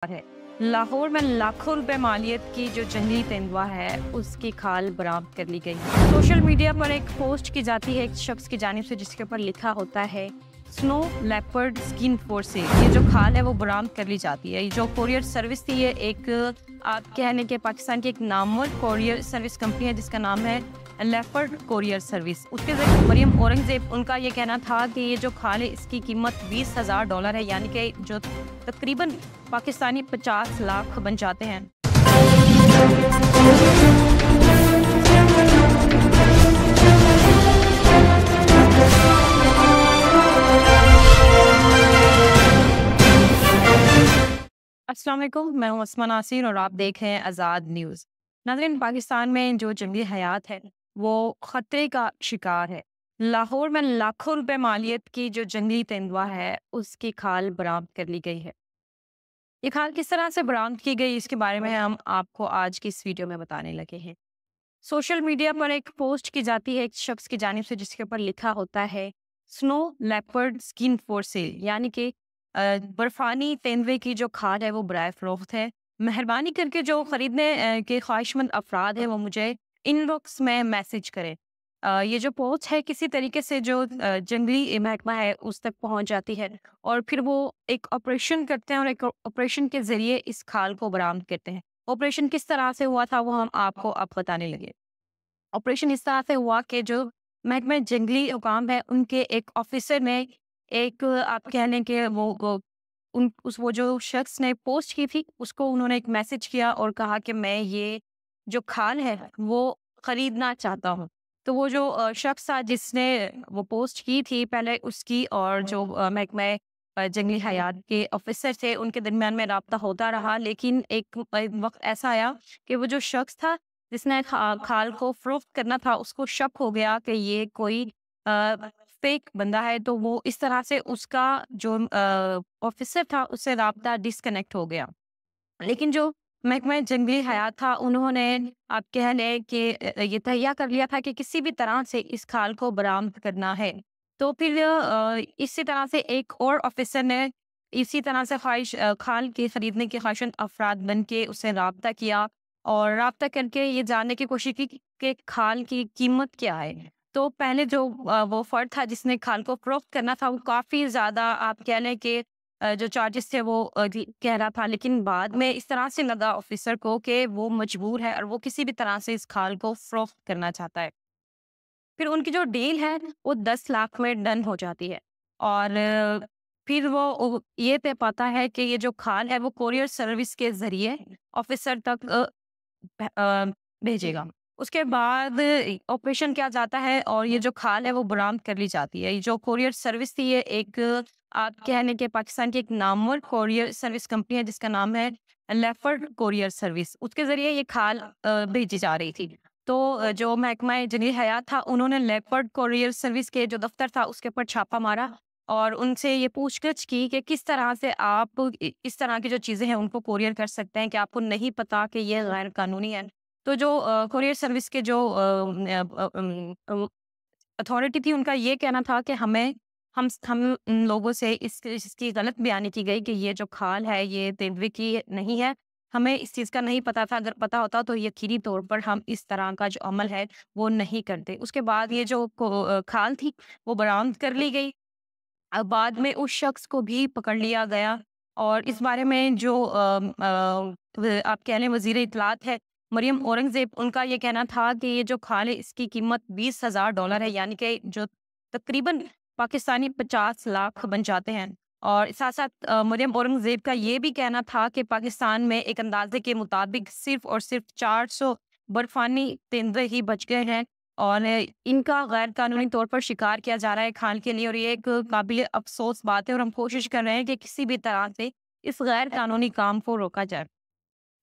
है। लाहौर में लाखों रुपए मालियत की जो जंगली तेंदुआ है उसकी खाल बरामद कर ली गई। सोशल मीडिया पर एक पोस्ट की जाती है एक शख्स की जानिब से जिसके ऊपर लिखा होता है स्नो लेपर्ड स्किन फोर से ये जो खाल है वो बरामद कर ली जाती है। ये जो कोरियर सर्विस थी ये एक आप कहने के पाकिस्तान की एक नामवर कोरियर सर्विस कंपनी है जिसका नाम है लेपर्ड कोरियर सर्विस। उसके जरिए मरियम औरंगजेब उनका ये कहना था कि ये जो खाल है इसकी कीमत $20,000 है, यानी कि जो तकरीबन पाकिस्तानी 50 लाख बन जाते हैं। अस्सलाम वालेकुम, मैं हूं अस्मा नासिर और आप देख रहे हैं आज़ाद न्यूज़। नाज़रीन, पाकिस्तान में जो जंगली हयात है वो ख़तरे का शिकार है। लाहौर में लाखों रुपए मालियत की जो जंगली तेंदुआ है उसकी खाल बरामद कर ली गई है। ये खाल किस तरह से बरामद की गई इसके बारे में हम आपको आज की इस वीडियो में बताने लगे हैं। सोशल मीडिया पर एक पोस्ट की जाती है एक शख्स की जानिब से जिसके ऊपर लिखा होता है snow leopard skin for sale, यानी कि बर्फानी तेंदुए की जो खाल है वो बराए फरोख्त है। मेहरबानी करके जो खरीदने के ख्वाहिशमंद अफराद हैं वो मुझे इनबॉक्स में मैसेज करें। ये जो पोस्ट है किसी तरीके से जो जंगली महकमा है उस तक पहुंच जाती है और फिर वो एक ऑपरेशन करते हैं और एक ऑपरेशन के जरिए इस खाल को बरामद करते हैं। ऑपरेशन किस तरह से हुआ था वो हम आपको अब बताने लगे। ऑपरेशन इस तरह से हुआ कि जो महकमे जंगली हुकाम है उनके एक ऑफिसर ने एक आप कह लें कि वो जो शख्स ने पोस्ट की थी उसको उन्होंने एक मैसेज किया और कहा कि मैं ये जो खाल है वो खरीदना चाहता हूँ। तो वो जो शख्स था जिसने वो पोस्ट की थी पहले उसकी और जो महकमे जंगली हयात के ऑफिसर थे उनके दरमियान में राब्ता होता रहा, लेकिन एक वक्त ऐसा आया कि वो जो शख्स था जिसने खाल को फ़रोख्त करना था उसको शक हो गया कि ये कोई फेक बंदा है, तो वो इस तरह से उसका जो ऑफिसर था उससे राब्ता डिस्कनेक्ट हो गया। लेकिन जो महकमा जंगली हयात था उन्होंने आप कह लें कि ये तहैया कर लिया था कि किसी भी तरह से इस खाल को बरामद करना है। तो फिर इसी तरह से एक और ऑफिसर ने इसी तरह से खाल के खरीदने के ख्वाहिशमंद अफराद बन के उससे राब्ता किया और राब्ता करके ये जानने की कोशिश की कि खाल की कीमत क्या है। तो पहले जो वो फर्द था जिसने खाल को फरोख्त करना था वो काफ़ी ज़्यादा आप कह लें कि जो चार्जेस थे वो कह रहा था, लेकिन बाद में इस तरह से लगा ऑफिसर को कि वो मजबूर है और वो किसी भी तरह से इस खाल को फरोख्त करना चाहता है। फिर उनकी जो डील है वो 10 लाख में डन हो जाती है और फिर वो ये तय पाता है कि ये जो खाल है वो कोरियर सर्विस के ज़रिए ऑफिसर तक भेजेगा। उसके बाद ऑपरेशन किया जाता है और ये जो खाल है वो बरामद कर ली जाती है। ये जो कोरियर सर्विस थी ये एक आप कह लें कि पाकिस्तान की एक नामवर कोरियर सर्विस कंपनी है जिसका नाम है लेपर्ड कोरियर सर्विस। उसके ज़रिए ये खाल भेजी जा रही थी। तो जो महकमा जंगली हयात था उन्होंने लेपर्ड कोरियर सर्विस के जो दफ्तर था उसके ऊपर छापा मारा और उनसे ये पूछताछ की कि किस तरह से आप इस तरह की जो चीज़ें हैं उनको कोरियर कर सकते हैं कि आपको नहीं पता कि ये गैर कानूनी है। तो जो कोरियर सर्विस के जो अथॉरिटी थी उनका ये कहना था कि हम इन लोगों से इसकी गलत बयानी की गई कि ये जो खाल है ये तेंदुए की नहीं है। हमें इस चीज़ का नहीं पता था, अगर पता होता तो यकीनी तौर पर हम इस तरह का जो अमल है वो नहीं करते। उसके बाद ये जो खाल थी वो बरामद कर ली गई। अब बाद में उस शख्स को भी पकड़ लिया गया और इस बारे में जो आप कह लें वज़ीर इत्तलात है मरियम औरंगज़ेब उनका ये कहना था कि ये जो खाल है इसकी कीमत $20,000 है, यानी कि जो तकरीबन पाकिस्तानी 50 लाख बन जाते हैं। और साथ-साथ मरियम औरंगज़ेब का ये भी कहना था कि पाकिस्तान में एक अंदाज़े के मुताबिक सिर्फ़ और सिर्फ़ 400 बर्फ़ानी तेंदुए ही बच गए हैं और इनका गैर कानूनी तौर पर शिकार किया जा रहा है खाल के लिए और ये एक काबिल अफ़सोस बात है और हम कोशिश कर रहे हैं कि किसी भी तरह से इस गैर कानूनी काम को रोका जाए।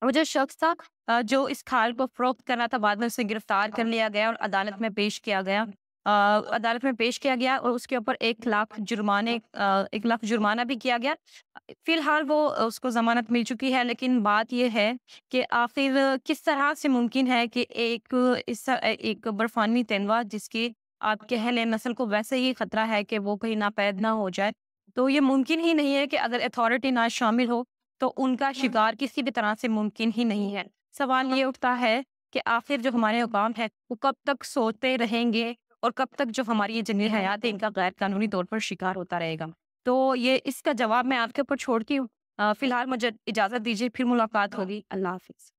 वो जो शख्स था जो इस खाल को फ़रोख्त कर रहा था बाद में उसे गिरफ्तार कर लिया गया और अदालत में पेश किया गया। अदालत में पेश किया गया और उसके ऊपर 1 लाख जुर्माना भी किया गया। फ़िलहाल वो उसको ज़मानत मिल चुकी है, लेकिन बात ये है कि आखिर किस तरह से मुमकिन है कि एक बर्फ़ानी तेंदुआ जिसकी आप कह लें नस्ल को वैसे ही ख़तरा है कि वो कहीं नापैद ना हो जाए। तो ये मुमकिन ही नहीं है कि अगर अथॉरिटी ना शामिल हो تو ان کا شکار کسی بھی طرح سے ممکن ہی نہیں ہے۔ سوال یہ اٹھتا ہے کہ آخر جو ہمارے حکام ہیں وہ کب تک سوتے رہیں گے اور کب تک جو ہماری یہ جنگلی حیات ہے ان کا غیر قانونی طور پر شکار ہوتا رہے گا؟ تو یہ اس کا جواب میں آپ کے اوپر چھوڑتی ہوں۔ فی الحال مجھے اجازت دیجیے، پھر ملاقات ہوگی۔ اللہ حافظ۔